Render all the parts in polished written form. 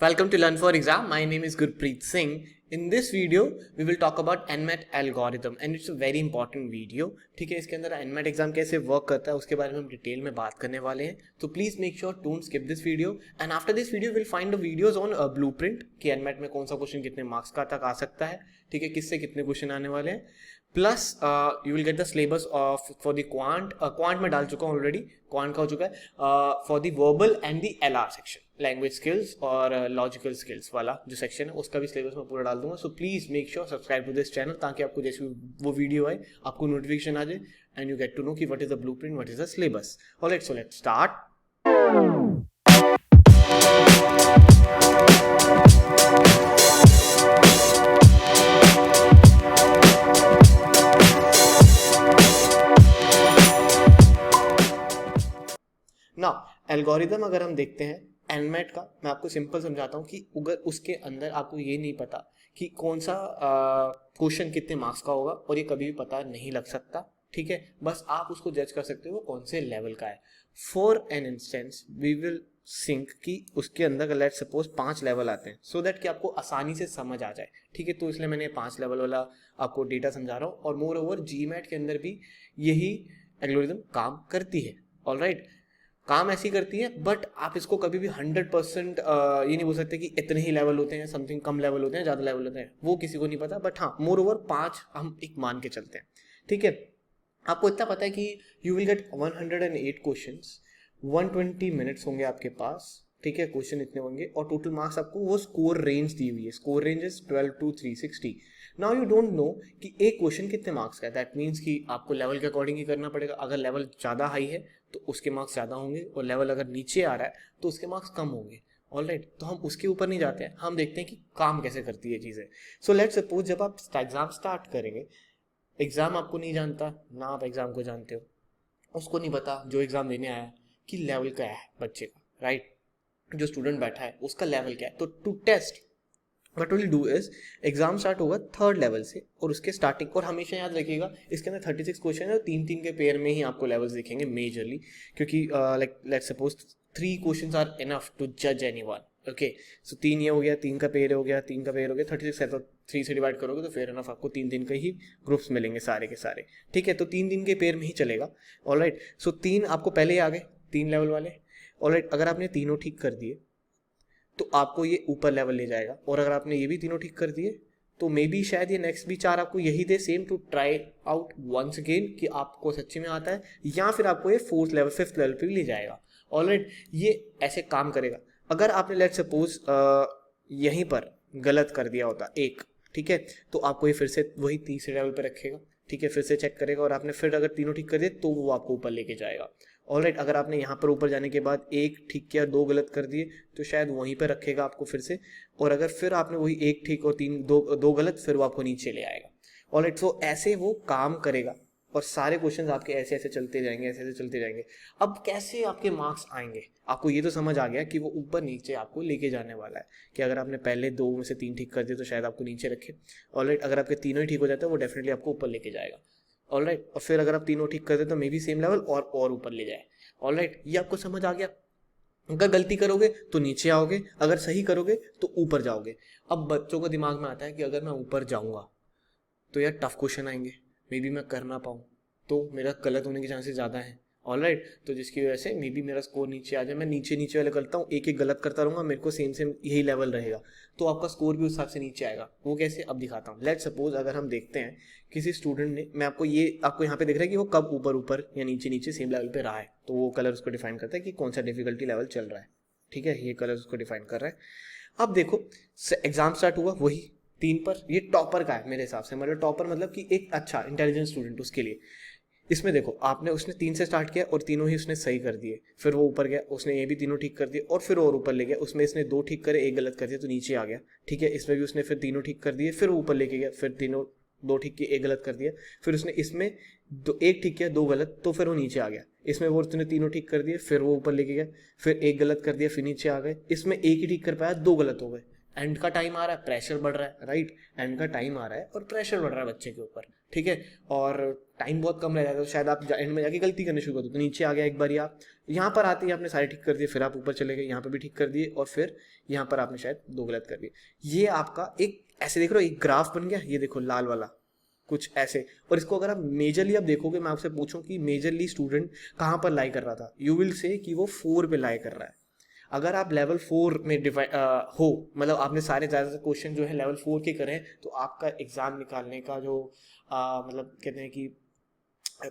Welcome to Learn for Exam. My name is Gurpreet Singh. In this video, we will talk about NMAT algorithm and it's a very important video. ठीक है, इसके अंदर NMAT exam कैसे work करता है उसके बारे में हम डिटेल में बात करने वाले हैं. तो please make sure don't skip this video and after this video will find the videos on blueprint कि NMAT में कौन सा क्वेश्चन कितने मार्क्स का तक आ सकता है. ठीक है, किससे कितने क्वेश्चन आने वाले हैं. Plus you will get the syllabus of for the quant में डाल चुका हूँ ऑलरेडी. क्वांट का हो चुका है for the verbal and the LR section, language skills और लॉजिकल स्किल्स वाला जो सेक्शन है उसका भी सिलेबस मैं पूरा डाल दूंगा. So please make sure subscribe to this channel ताकि आपको जैसे वो वीडियो आए आपको नोटिफिकेशन आ जाए and you get to know कि what is the blueprint, what is the syllabus. Alright, so let's start. Now algorithm अगर हम देखते हैं एनमैट का, मैं आपको सिंपल समझाता हूँ कि अगर उसके अंदर आपको ये नहीं पता कि कौन सा क्वेश्चन कितने मार्क्स का होगा और ये कभी भी पता नहीं लग सकता. ठीक है, बस आप उसको जज कर सकते हो वो कौन से लेवल का है. For an instance we will think कि उसके अंदर लेट सपोज 5 लेवल आते हैं सो दैट कि आपको आसानी से समझ आ जाए. ठीक है, तो इसलिए मैंने 5 लेवल वाला आपको डेटा समझा रहा हूँ. और मोर ओवर जीमैट के अंदर भी यही एल्गोरिदम काम करती है. ऑलराइट, काम ऐसी करती है, बट आप इसको कभी भी 100% ये नहीं बोल सकते कि इतने ही लेवल होते हैं, समथिंग कम लेवल होते हैं, ज़्यादा लेवल होते हैं, वो किसी को नहीं पता. बट हाँ, मोर ओवर 5 हम एक मान के चलते हैं. ठीक है, आपको इतना पता है कि you will get 108 questions, 120 minutes होंगे आपके पास. ठीक है, क्वेश्चन इतने होंगे और टोटल मार्क्स आपको वो स्कोर रेंज दी हुई है. Score range is 12 to 360. Now you don't know कि एक क्वेश्चन कितने मार्क्स का है. दैट मीन्स कि आपको लेवल के अकॉर्डिंग ही करना पड़ेगा. अगर लेवल ज़्यादा हाई है तो उसके मार्क्स ज़्यादा होंगे और लेवल अगर नीचे आ रहा है तो उसके मार्क्स कम होंगे. ऑलराइट, तो हम उसके ऊपर नहीं जाते हैं, हम देखते हैं कि काम कैसे करती है चीज़ें. सो लेट्स सपोज जब आप एग्जाम स्टार्ट करेंगे, एग्जाम आपको नहीं जानता ना, आप एग्जाम को जानते हो, उसको नहीं पता जो एग्जाम देने आया कि लेवल क्या है बच्चे का. राइट, जो स्टूडेंट बैठा है उसका लेवल क्या है. तो to test what will do is exam start होगा 3rd लेवल से और उसके स्टार्टिंग, और हमेशा याद रखिएगा इसके अंदर 36 क्वेश्चन है और 3-3 के पेयर में ही आपको लेवल्स दिखेंगे मेजरली, क्योंकि like let's suppose 3 questions are enough to जज एनीवन. ओके, सो 3 ये हो गया, 3 का पेयर हो गया, 3 का पेयर हो गया, 36 है तो 3 से डिवाइड करोगे तो फेयर इनफ आपको 3 के ही ग्रुप्स मिलेंगे सारे के सारे. ठीक है, तो 3 के पेयर में ही चलेगा. ऑलराइट, सो 3 आपको पहले ही आ गए, 3 लेवल वाले. ऑलराइट, अगर आपने तीनों ठीक कर दिए तो आपको ये ऊपर लेवल ले जाएगा, और अगर आपने ये भी तीनों ठीक कर दिए तो मे बी शायद ये नेक्स्ट भी 4 आपको यही दे same to try out once again कि आपको सच्ची में आता है, या फिर आपको ये 4th लेवल 5th लेवल पे भी ले जाएगा. ऑलराइट, ये ऐसे काम करेगा. अगर आपने लेट सपोज यहीं पर गलत कर दिया होता एक, ठीक है, तो आपको ये फिर से वही तीसरे लेवल पे रखेगा. ठीक है, फिर से चेक करेगा और आपने फिर अगर तीनों ठीक कर दिए तो वो आपको ऊपर लेके जाएगा. ऑलराइट, अगर आपने यहाँ पर ऊपर जाने के बाद एक ठीक किया, 2 गलत कर दिए तो शायद वहीं पर रखेगा आपको फिर से, और अगर फिर आपने वही एक ठीक और 2 गलत, फिर वो आपको नीचे ले आएगा. ऑलराइट, सो ऐसे वो काम करेगा और सारे क्वेश्चंस आपके ऐसे ऐसे चलते जाएंगे, ऐसे ऐसे चलते जाएंगे. अब कैसे आपके मार्क्स आएंगे, आपको ये तो समझ आ गया कि वो ऊपर नीचे आपको लेके जाने वाला है, कि अगर आपने पहले 2 में से 3 ठीक कर दिए तो शायद आपको नीचे रखे. ऑलराइट, अगर आपके तीनों ही ठीक हो जाते हैं वो डेफिनेटली आपको ऊपर लेके जाएगा. ऑलराइट, और फिर अगर आप तीनों ठीक कर दे तो मे बी सेम लेवल और ऊपर ले जाए. ऑलराइट, ये आपको समझ आ गया. अगर गलती करोगे तो नीचे आओगे, अगर सही करोगे तो ऊपर जाओगे. अब बच्चों को दिमाग में आता है कि अगर मैं ऊपर जाऊंगा तो यार टफ क्वेश्चन आएंगे, मे बी मैं कर ना पाऊँ, तो मेरा गलत होने के चांसेस ज़्यादा हैं. ऑलराइट, तो जिसकी वजह से मे बी मेरा स्कोर नीचे आ जाए. मैं नीचे नीचे वाले करता हूँ, एक एक गलत करता रहूँगा, मेरे को सेम यही लेवल रहेगा, तो आपका स्कोर भी उस हिसाब से नीचे आएगा. वो कैसे, अब दिखाता हूँ. लेट सपोज अगर हम देखते हैं किसी स्टूडेंट ने, मैं आपको यहाँ पे दिख रहा है कि वो कब ऊपर ऊपर या नीचे नीचे सेम लेवल पे रहा है, तो वो कलर उसको डिफाइन करता है कि कौन सा डिफिकल्टी लेवल चल रहा है. ठीक है, ये कलर उसको डिफाइन कर रहा है. अब देखो एग्जाम स्टार्ट हुआ वही 3 पर, ये टॉपर का है मेरे हिसाब से, मतलब टॉपर मतलब कि एक अच्छा इंटेलिजेंट स्टूडेंट, उसके लिए. इसमें देखो आपने, उसने 3 से स्टार्ट किया और तीनों ही उसने सही कर दिए, फिर वो ऊपर गया, उसने ये भी तीनों ठीक कर दिए और फिर और ऊपर ले गया. उसमें इसने 2 ठीक करे, 1 गलत कर दिया तो नीचे आ गया. ठीक है, इसमें भी उसने फिर तीनों ठीक कर दिए, फिर ऊपर लेके गया, फिर तीनों 2 ठीक किए, 1 गलत कर दिया, फिर उसने इसमें 1 ठीक किया, 2 गलत, तो फिर वो नीचे आ गया. इसमें वो उसने तीनों ठीक कर दिए, फिर वो ऊपर लेके गया, फिर 1 गलत कर दिया, फिर नीचे आ गए. इसमें 1 ही ठीक कर पाया, 2 गलत हो गए, एंड का टाइम आ रहा है, प्रेशर बढ़ रहा है, राइट, एंड का टाइम आ रहा है और प्रेशर बढ़ रहा है बच्चे के ऊपर, ठीक है, और टाइम बहुत कम रह जाता है, तो शायद आप एंड में जाके गलती करनी शुरू कर दो, तो नीचे आ गया एक बार, आप यहाँ पर आते ही आपने सारे ठीक कर दिए, फिर आप ऊपर चले गए, यहाँ पर भी ठीक कर दिए, और फिर यहाँ पर आपने शायद 2 गलत कर दिए। ये आपका एक ऐसे देख रहे हो एक ग्राफ बन गया, ये देखो लाल वाला कुछ ऐसे। और इसको अगर आप मेजरली आप देखोगे, मैं आपसे पूछूं कि मेजरली स्टूडेंट कहाँ पर लाई कर रहा था, यू विल से कि वो 4 पे लाई कर रहा है। अगर आप लेवल 4 में हो, मतलब आपने सारे ज़्यादातर क्वेश्चन जो है लेवल 4 के करें, तो आपका एग्ज़ाम निकालने का जो मतलब कहते हैं कि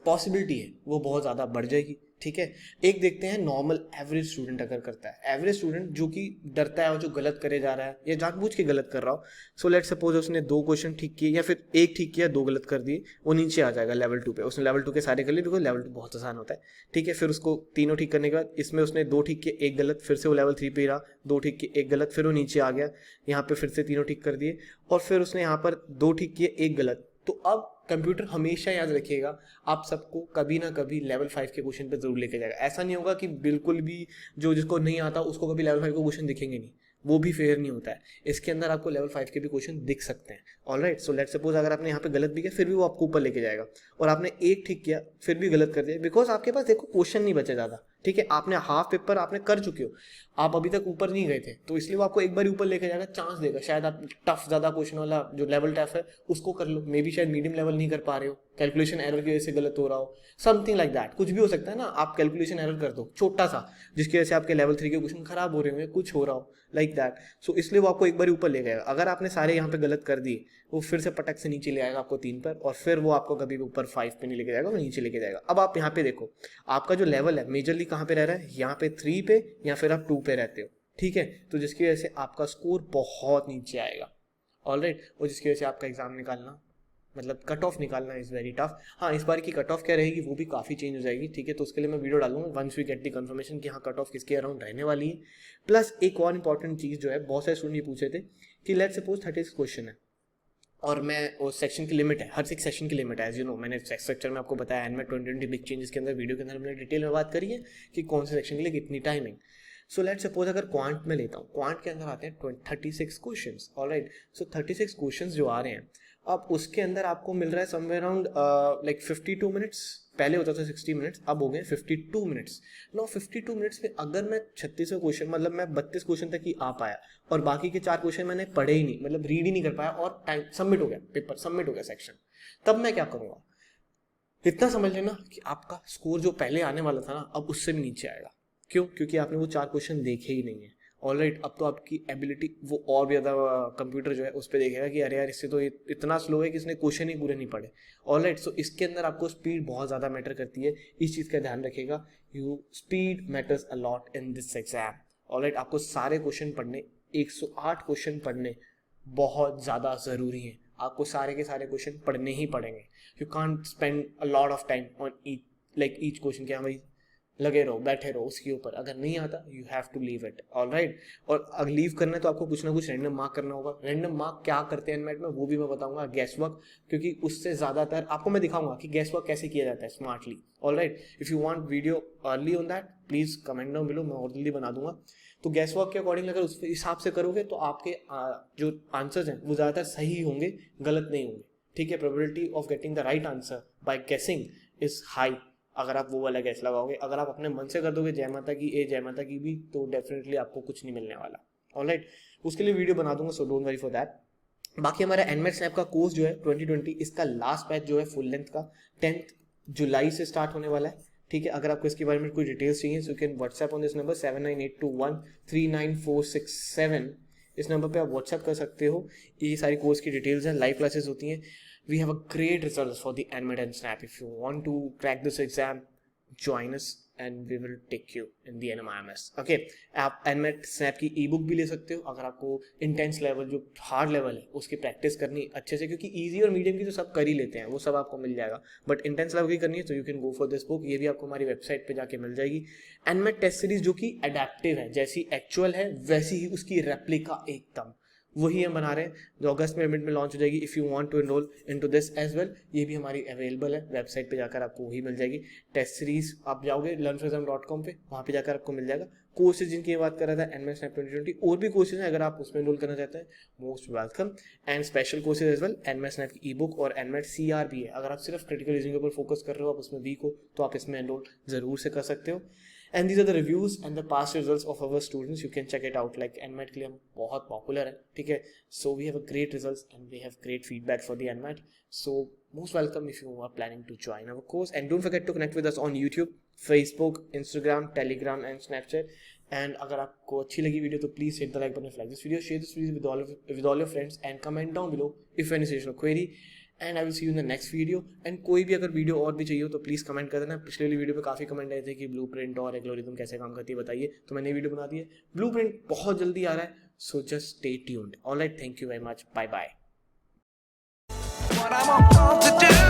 पॉसिबिलिटी है वो बहुत ज़्यादा बढ़ जाएगी, ठीक है। एक देखते हैं नॉर्मल एवरेज स्टूडेंट अगर करता है, एवरेज स्टूडेंट जो कि डरता है और जो गलत करे जा रहा है या जानबूझ के गलत कर रहा हो, सो लेट सपोज उसने 2 क्वेश्चन ठीक किए या फिर 1 ठीक किया 2 गलत कर दिए, वो नीचे आ जाएगा लेवल 2 पे। उसने लेवल 2 के सारे कर लिए बिकॉज लेवल 2 बहुत आसान होता है, ठीक है। फिर उसको तीनों ठीक करने के बाद इसमें उसने 2 ठीक किए 1 गलत, फिर से वो लेवल 3 पे रहा, 2 ठीक किए 1 गलत, फिर वो नीचे आ गया, यहाँ पे फिर से तीनों ठीक कर दिए, और फिर उसने यहाँ पर 2 ठीक किए 1 गलत। तो अब कंप्यूटर हमेशा याद रखिएगा आप सबको कभी ना कभी लेवल 5 के क्वेश्चन पे जरूर लेके जाएगा। ऐसा नहीं होगा कि बिल्कुल भी जो जिसको नहीं आता उसको कभी लेवल 5 के क्वेश्चन दिखेंगे नहीं, वो भी फेयर नहीं होता है। इसके अंदर आपको लेवल 5 के भी क्वेश्चन दिख सकते हैं, ऑलराइट। सो लेट सपोज अगर आपने यहाँ पे गलत भी किया फिर भी वो आपको ऊपर लेके जाएगा, और आपने 1 ठीक किया फिर भी गलत कर दिया, बिकॉज आपके पास देखो क्वेश्चन नहीं बचे ज़्यादा, ठीक है। आपने हाफ पेपर आपने कर चुके हो, आप अभी तक ऊपर नहीं गए थे, तो इसलिए वो आपको एक बार ऊपर लेके जाएगा, चांस देगा। शायद आप टफ ज़्यादा क्वेश्चन वाला जो लेवल टफ है उसको कर लो, मे बी शायद मीडियम लेवल नहीं कर पा रहे हो, कैलकुलेशन एरर की वजह से गलत हो रहा हो, समथिंग लाइक दैट, कुछ भी हो सकता है ना। आप कैलकुलेशन एरर कर दो छोटा सा, जिसकी वजह से आपके लेवल 3 के क्वेश्चन खराब हो रहे होंगे, कुछ हो रहा हो लाइक दैट। सो इसलिए वो आपको एक बार ऊपर ले जाएगा। अगर आपने सारे यहाँ पे गलत कर दिए, वो फिर से पटक से नीचे ले आएगा आपको 3 पर, और फिर वो आपको कभी भी ऊपर 5 पे नहीं लेके जाएगा, वो नीचे लेके जाएगा। अब आप यहाँ पे देखो आपका जो लेवल है मेजरली कहाँ पे रह रहा है, यहाँ पे 3 पे, या फिर आप 2 पे रहते हो, ठीक है। तो जिसकी वजह से आपका स्कोर बहुत नीचे आएगा, ऑलराइट, और जिसकी वजह से आपका एग्जाम निकालना मतलब कट ऑफ निकालना इज़ वेरी टफ। हाँ, इस बार की कट ऑफ क्या रहेगी वो भी काफ़ी चेंज हो जाएगी, ठीक है। तो उसके लिए मैं वीडियो डालूंगा once we get the confirmation कि हाँ कट ऑफ किसके अराउंड रहने वाली है। प्लस एक और इंपॉर्टेंट चीज़ जो है, बहुत सारे स्टूडेंट ये पूछे थे कि लेट सपोज 36 क्वेश्चन है, और मैं उस सेक्शन की लिमिट है, हर एक सेक्शन की लिमिट है, एज यू नो मैंने स्ट्रक्चर में आपको बताया, एंड में 20 बिग चेंजेस के अंदर वीडियो के अंदर हमने डिटेल में बात करी है कि कौन से सेक्शन के लिए कितनी टाइमिंग। सो लेट सपोज अगर क्वांट में लेता हूँ, क्वांट के अंदर आते हैं 36 क्वेश्चन, ऑलराइट। सो 36 क्वेश्चन जो आ रहे हैं, अब उसके अंदर आपको मिल रहा है समवेयर अराउंड लाइक 52 मिनट्स। पहले होता था 60 मिनट्स, अब हो गए 52 मिनट्स। नो 52 मिनट्स में अगर मैं 36 क्वेश्चन मतलब मैं 32 क्वेश्चन तक ही आ पाया, और बाकी के 4 क्वेश्चन मैंने पढ़े ही नहीं, मतलब रीड ही नहीं कर पाया, और टाइम सबमिट हो गया, पेपर सबमिट हो गया सेक्शन, तब मैं क्या करूँगा? इतना समझ लेना कि आपका स्कोर जो पहले आने वाला था ना, अब उससे भी नीचे आएगा। क्यों? क्योंकि आपने वो 4 क्वेश्चन देखे ही नहीं है, ऑलराइट। अब तो आपकी एबिलिटी वो और भी ज़्यादा कंप्यूटर जो है उस पर देखेगा कि अरे यार इससे तो इतना स्लो है कि इसने क्वेश्चन ही पूरे नहीं पढ़े, ऑलराइट। सो इसके अंदर आपको स्पीड बहुत ज़्यादा मैटर करती है, इस चीज़ का ध्यान रखिएगा। You speed matters a lot in this exam, alright. आपको सारे क्वेश्चन पढ़ने, 108 क्वेश्चन पढ़ने बहुत ज़्यादा ज़रूरी हैं। आपको सारे के सारे क्वेश्चन पढ़ने ही पड़ेंगे। You can't spend a lot of time on each question, क्या भाई लगे रहो बैठे रहो उसके ऊपर, अगर नहीं आता you have to leave it, alright. और अगर लीव करना है तो आपको कुछ ना कुछ रैंडम मार्क करना होगा। रैंडम मार्क क्या करते हैं एनमेट में वो भी मैं बताऊंगा, गैस वर्क, क्योंकि उससे ज़्यादातर आपको मैं दिखाऊंगा कि गैस वर्क कैसे किया जाता है smartly, alright. If you want video early on that please comment down below, मैं और जल्दी बना दूंगा। तो गैस वर्क के अकॉर्डिंग अगर उस हिसाब से करोगे तो आपके जो आंसर्स हैं वो ज़्यादातर सही होंगे, गलत नहीं होंगे, ठीक है। Probability of getting the right answer by गेसिंग इज हाई अगर आप वो वाला गैस लगाओगे। अगर आप अपने मन से कर दोगे जय माता की ए जय माता की भी, तो डेफिनेटली आपको कुछ नहीं मिलने वाला, ऑलराइट। उसके लिए वीडियो बना दूंगा, so don't worry for that. बाकी हमारा एनमेट स्नैप का कोर्स जो है 2020, इसका लास्ट बैच जो है फुल लेंथ का 10 जुलाई से स्टार्ट होने वाला है, ठीक है। अगर आपको इसके बारे में कोई डिटेल्स चाहिए so you can WhatsApp on this number 7982139467। इस नंबर पे आप व्हाट्सएप कर सकते हो। ये सारी कोर्स की डिटेल्स हैं, लाइव क्लासेस होती हैं। We have a great results for the NMET and SNAP. If you want to crack this exam, join us and we will take you in the NMIMS. Okay, आप NMET SNAP की e book भी ले सकते हो अगर आपको intense level जो hard level है उसकी प्रैक्टिस करनी अच्छे से, क्योंकि इजी और मीडियम की तो सब कर ही लेते हैं, वो सब आपको मिल जाएगा, बट इंटेंस लेवल की करनी है तो you can go for this book. ये भी आपको हमारी वेबसाइट पे जाके मिल जाएगी। NMET टेस्ट सीरीज जो कि अडेप्टिव है, जैसी एक्चुअल है वैसी ही उसकी रेप्लिका एकदम वही हम बना रहे हैं, जो अगस्त में मिड में लॉन्च हो जाएगी। If you want to enrol into this as well, ये भी हमारी अवेलेबल है, वेबसाइट पे जाकर आपको वही मिल जाएगी। टेस्ट सीरीज आप जाओगे learnforsexam.com पे, वहाँ पे जाकर आपको मिल जाएगा। कोर्सेज जिनकी बात कर रहा था एनमेट स्नैप 2020, और भी कोर्सेज हैं अगर आप उसमें एनरोल करना चाहते हैं, most welcome. And special courses as well, NMAT SNAP की ई बुक और एनमेट CR भी है। अगर आप सिर्फ क्रिटिकल रीजनिंग के ऊपर फोकस कर रहे हो, आप उसमें वीक हो, तो आप इसमें एनरोल जरूर से कर सकते हो। And these are the reviews and the past results of our students, you can check it out. Like NMAT के लिए हम बहुत पॉपुलर है, ठीक है। So we have a great results and we have great feedback for the NMAT. So most welcome if you are planning to join our course, and don't forget to connect with us on YouTube, Facebook, Instagram, Telegram and Snapchat. And अगर आपको अच्छी लगी video तो please hit the like button, like this video, share this video with all your friends and comment down below if any suggestion or query, and I will see you in the next video. And कोई भी अगर video और भी चाहिए हो तो please comment कर देना। पिछले वाली वीडियो पे काफ़ी कमेंट आए थे कि ब्लूप्रिंट और एल्गोरिथम कैसे काम करती है बताइए, तो मैंने वीडियो बना दी है। ब्लूप्रिंट बहुत जल्दी आ रहा है, so just stay tuned. Alright, thank you very much, bye bye. What I'm about to do